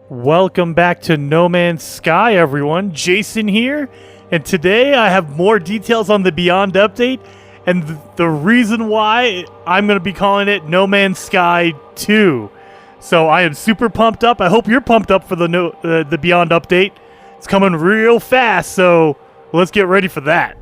Welcome back to No Man's Sky, everyone. Jason here, and today I have more details on the Beyond update, and the reason why I'm going to be calling it No Man's Sky 2. So I am super pumped up. I hope you're pumped up for the Beyond update. It's coming real fast, so let's get ready for that.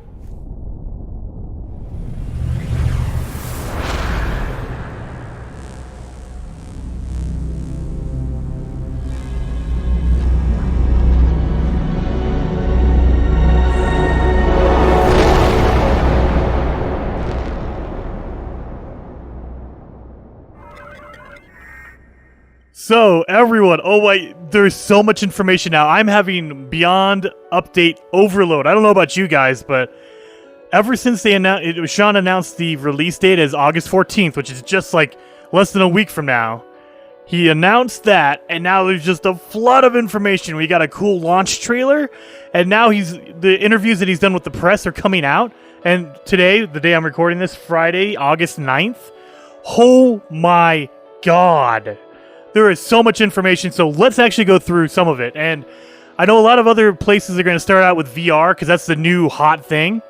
So, everyone, oh wait, there's so much information now. I'm having Beyond Update overload. I don't know about you guys, but ever since Sean announced the release date as August 14th, which is just like less than a week from now, he announced that, and now there's just a flood of information. We got a cool launch trailer, and now the interviews that he's done with the press are coming out, and today, the day I'm recording this, Friday, August 9th, oh my god. There is so much information, so let's actually go through some of it. And I know a lot of other places are going to start out with VR because that's the new hot thing.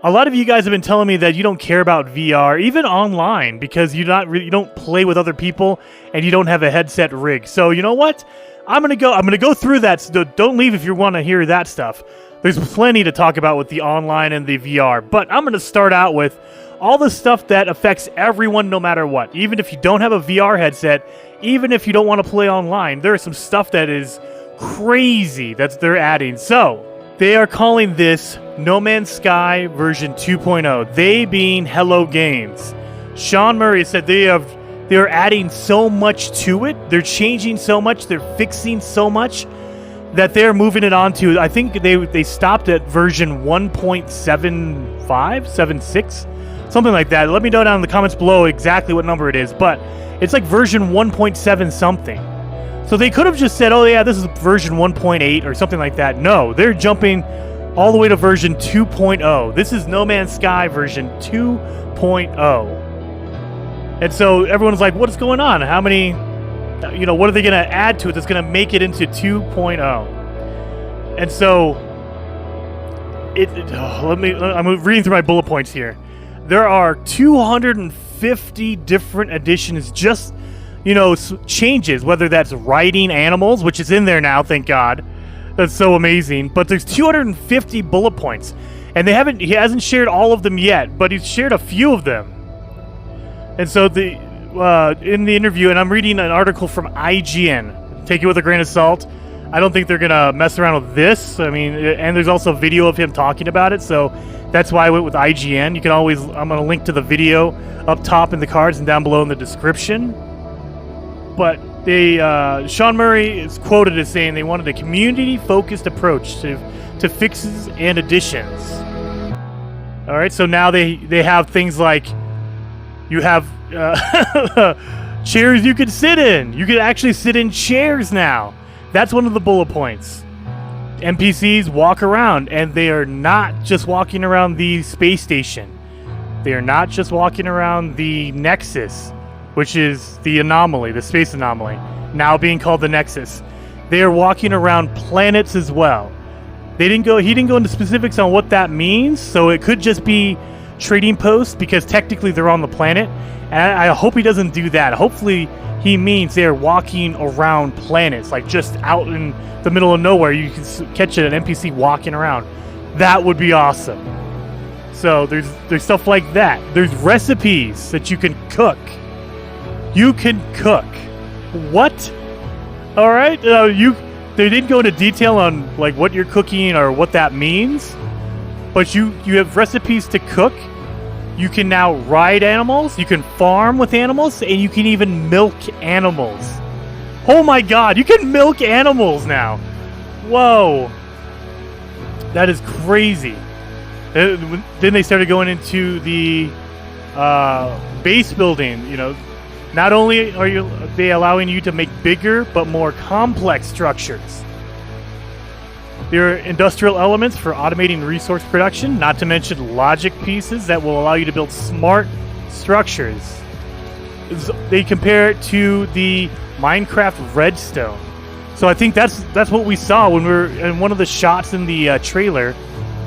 A lot of you guys have been telling me that you don't care about VR, even online, because you don't play with other people and you don't have a headset rig. So you know what? I'm gonna go through that. So don't leave if you want to hear that stuff. There's plenty to talk about with the online and the VR, but I'm gonna start out with all the stuff that affects everyone no matter what. Even if you don't have a VR headset, even if you don't want to play online, there is some stuff that is crazy that they're adding. So, they are calling this No Man's Sky version 2.0. They being Hello Games. Sean Murray said they're adding so much to it. They're changing so much. They're fixing so much that they're moving it on to, I think they stopped at version 1.75, 76, something like that. Let me know down in the comments below exactly what number it is, but it's like version 1.7 something. So they could have just said, oh yeah, this is version 1.8 or something like that. No, they're jumping all the way to version 2.0. This is No Man's Sky version 2.0. And so everyone's like, what's going on? How many, what are they going to add to it that's going to make it into 2.0? And so, I'm reading through my bullet points here. There are 250 different additions, just, changes, whether that's riding animals, which is in there now, thank God. That's so amazing. But there's 250 bullet points, and he hasn't shared all of them yet, but he's shared a few of them. And so in the interview, and I'm reading an article from IGN, take it with a grain of salt. I don't think they're going to mess around with this. I mean, and there's also a video of him talking about it, so that's why I went with IGN. You can I'm going to link to the video up top in the cards and down below in the description. But Sean Murray is quoted as saying they wanted a community-focused approach to fixes and additions. All right, so now they have things like you have chairs you can sit in. You can actually sit in chairs now. That's one of the bullet points. NPCs walk around, and they are not just walking around the space station. They are not just walking around the Nexus, which is the anomaly, the Space Anomaly, now being called the Nexus. They are walking around planets as well. He didn't go into specifics on what that means, so it could just be trading posts, because technically they're on the planet. And I hope he doesn't do that. Hopefully he means they're walking around planets, like just out in the middle of nowhere. You can catch an NPC walking around. That would be awesome. So there's stuff like that. There's recipes that you can cook. You can cook. What? All right. They didn't go into detail on like what you're cooking or what that means, but you have recipes to cook. You can now ride animals, you can farm with animals, and you can even milk animals. Oh my god, you can milk animals now. Whoa. That is crazy. Then they started going into the base building. Not only are they allowing you to make bigger, but more complex structures. There are industrial elements for automating resource production, not to mention logic pieces that will allow you to build smart structures. They compare it to the Minecraft Redstone. So I think that's what we saw when we were in one of the shots in the trailer,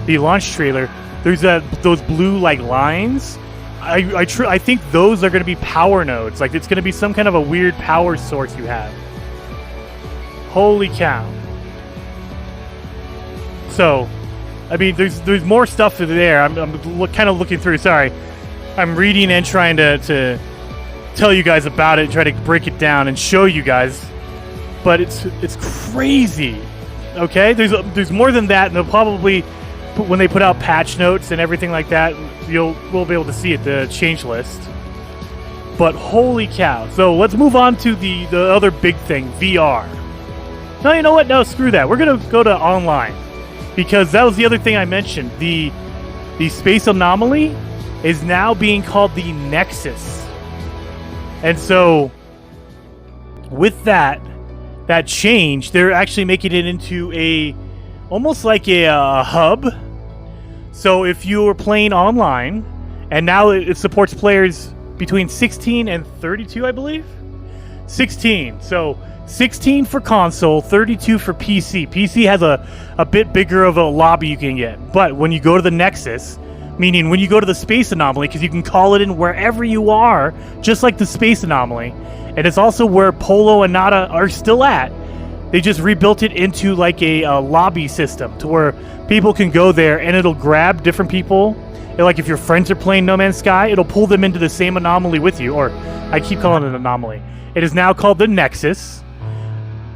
the launch trailer. There's those blue like lines. I think those are going to be power nodes. Like it's going to be some kind of a weird power source you have. Holy cow. So, I mean, there's more stuff there. I'm kind of looking through. Sorry, I'm reading and trying to tell you guys about it, try to break it down and show you guys. But it's crazy. Okay, there's more than that, and they'll probably when they put out patch notes and everything like that, we'll be able to see it, the change list. But holy cow! So let's move on to the other big thing, VR. No, you know what? No, screw that. We're gonna go to online. Because that was the other thing I mentioned. The Space Anomaly is now being called the Nexus. And so, with that change, they're actually making it into almost like a hub. So if you were playing online, and now it supports players between 16 and 32, I believe? 16. So 16 for console, 32 for PC. PC has a bit bigger of a lobby you can get. But when you go to the Nexus, meaning when you go to the Space Anomaly, because you can call it in wherever you are, just like the Space Anomaly, and it's also where Polo and Nada are still at. They just rebuilt it into like a lobby system to where people can go there and it'll grab different people. And like if your friends are playing No Man's Sky, it'll pull them into the same anomaly with you. Or I keep calling it an anomaly. It is now called the Nexus.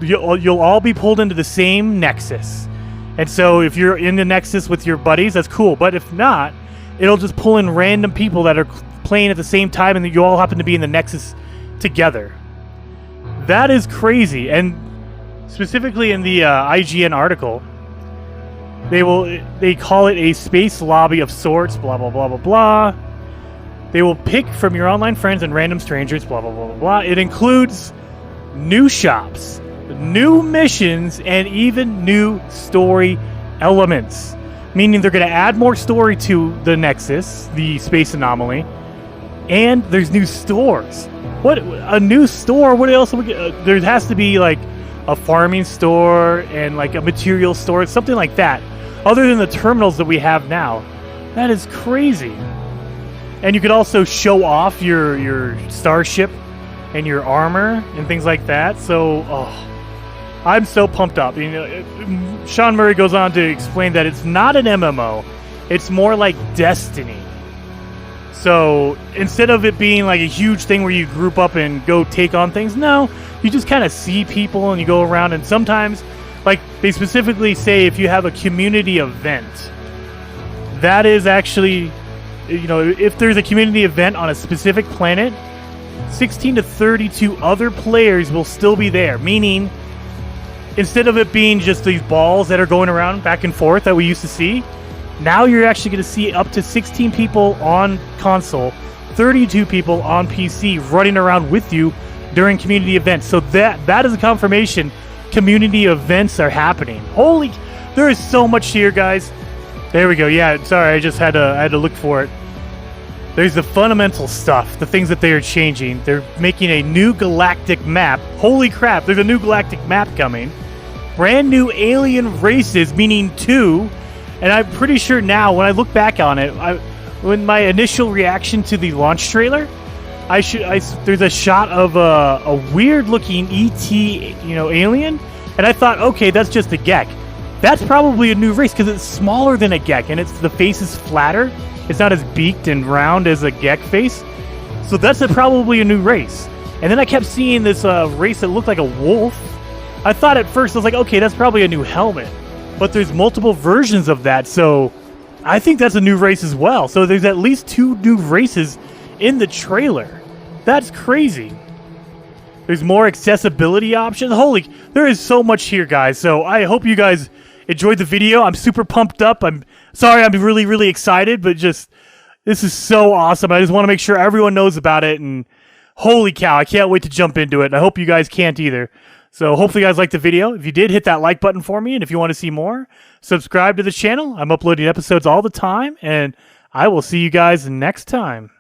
You'll all be pulled into the same Nexus. And so if you're in the Nexus with your buddies, that's cool. But if not, it'll just pull in random people that are playing at the same time and you all happen to be in the Nexus together. That is crazy. And specifically in the IGN article, they call it a space lobby of sorts, blah, blah, blah, blah, blah. They will pick from your online friends and random strangers, blah, blah, blah, blah, blah. It includes new shops, new missions, and even new story elements. Meaning they're going to add more story to the Nexus, the Space Anomaly, and there's new stores. What a new store? What else? There has to be like a farming store and like a material store, something like that. Other than the terminals that we have now, that is crazy. And you could also show off your starship and your armor and things like that. So, I'm so pumped up. You know, Sean Murray goes on to explain that it's not an MMO; it's more like Destiny. So instead of it being like a huge thing where you group up and go take on things, no, you just kind of see people and you go around. And sometimes, like they specifically say, if you have a community event, that is actually, you know, if there's a community event on a specific planet, 16 to 32 other players will still be there. Meaning, instead of it being just these balls that are going around back and forth that we used to see, now you're actually going to see up to 16 people on console, 32 people on PC running around with you during community events. So that is a confirmation community events are happening. Holy, there is so much here, guys. There we go. Yeah, sorry, I just had to look for it. There's the fundamental stuff, the things that they are changing. They're making a new galactic map. Holy crap, there's a new galactic map coming. Brand new alien races, meaning 2. And I'm pretty sure now, when I look back on it, when my initial reaction to the launch trailer, there's a shot of a weird-looking ET, alien, and I thought, okay, that's just a Gek. That's probably a new race because it's smaller than a Gek, and the face is flatter. It's not as beaked and round as a Gek face, so that's probably a new race. And then I kept seeing this race that looked like a wolf. I thought at first, I was like, okay, that's probably a new helmet. But there's multiple versions of that, so I think that's a new race as well. So there's at least 2 new races in the trailer. That's crazy. There's more accessibility options. Holy, there is so much here, guys. So I hope you guys enjoyed the video. I'm super pumped up. I'm sorry, I'm really, really excited, but this is so awesome. I just want to make sure everyone knows about it, and holy cow, I can't wait to jump into it. And I hope you guys can't either. So hopefully you guys liked the video. If you did, hit that like button for me. And if you want to see more, subscribe to the channel. I'm uploading episodes all the time. And I will see you guys next time.